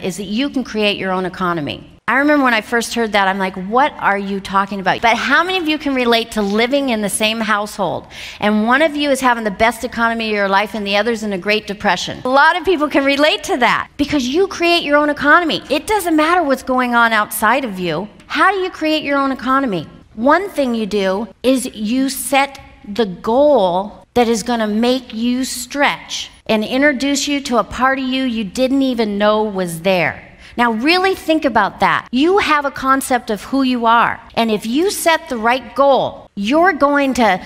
is that you can create your own economy. I remember when I first heard that, I'm like, what are you talking about? But how many of you can relate to living in the same household, and one of you is having the best economy of your life and the other's in a Great Depression? A lot of people can relate to that because you create your own economy. It doesn't matter what's going on outside of you. How do you create your own economy? One thing you do is you set the goal that is going to make you stretch and introduce you to a part of you didn't even know was there. Now really think about that. You have a concept of who you are. And if you set the right goal, you're going to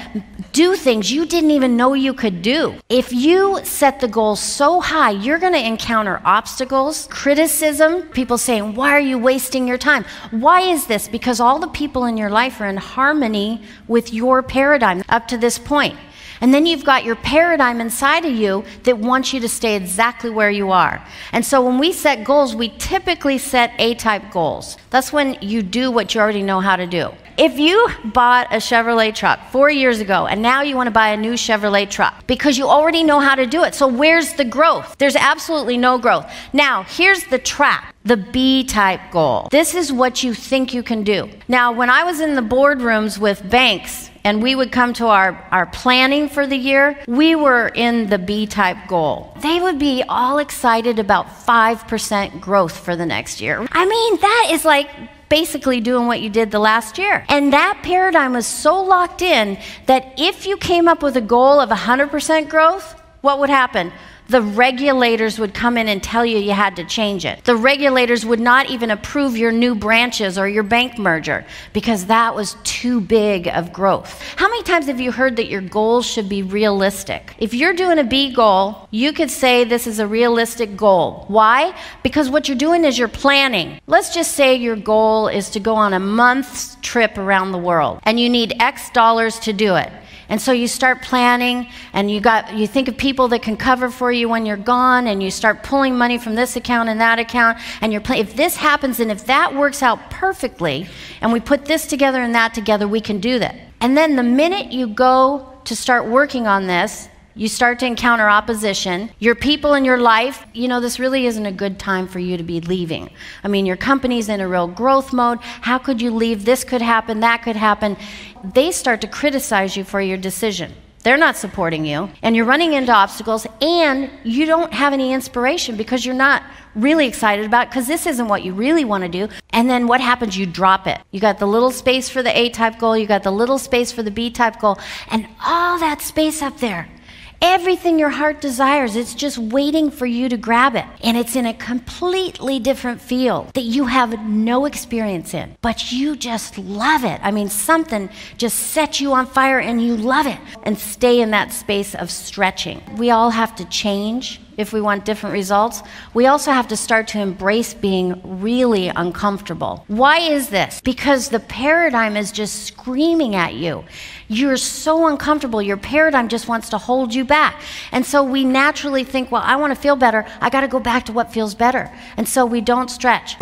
do things you didn't even know you could do. If you set the goal so high, you're going to encounter obstacles, criticism, people saying, why are you wasting your time? Why is this? Because all the people in your life are in harmony with your paradigm up to this point. And then you've got your paradigm inside of you that wants you to stay exactly where you are. And so when we set goals, we typically set A-type goals. That's when you do what you already know how to do. If you bought a Chevrolet truck 4 years ago and now you want to buy a new Chevrolet truck because you already know how to do it, so where's the growth? There's absolutely no growth. Now, here's the trap. The B-type goal. This is what you think you can do. Now, when I was in the boardrooms with banks and we would come to our planning for the year, we were in the B-type goal. They would be all excited about 5% growth for the next year. I mean, that is like basically doing what you did the last year. And that paradigm was so locked in that if you came up with a goal of 100% growth, what would happen? The regulators would come in and tell you you had to change it. The regulators would not even approve your new branches or your bank merger because that was too big of growth. How many times have you heard that your goals should be realistic? If you're doing a B goal, you could say this is a realistic goal. Why? Because what you're doing is you're planning. Let's just say your goal is to go on a month's trip around the world and you need X dollars to do it. And so you start planning and you think of people that can cover for you when you're gone, and you start pulling money from this account and that account, and you're if this happens and if that works out perfectly and we put this together and that together, we can do that. And then the minute you go to start working on this, you start to encounter opposition. Your people in your life, this really isn't a good time for you to be leaving. I mean, your company's in a real growth mode. How could you leave? This could happen, that could happen. They start to criticize you for your decision. They're not supporting you, and you're running into obstacles, and you don't have any inspiration because you're not really excited about it because this isn't what you really want to do. And then what happens? You drop it. You got the little space for the A-type goal, you got the little space for the B-type goal, and all that space up there. Everything your heart desires, it's just waiting for you to grab it. And it's in a completely different field that you have no experience in, but you just love it. I mean, something just sets you on fire and you love it. And stay in that space of stretching. We all have to change if we want different results. We also have to start to embrace being really uncomfortable. Why is this? Because the paradigm is just screaming at you. You're so uncomfortable. Your paradigm just wants to hold you back. And so we naturally think, well, I want to feel better. I got to go back to what feels better. And so we don't stretch.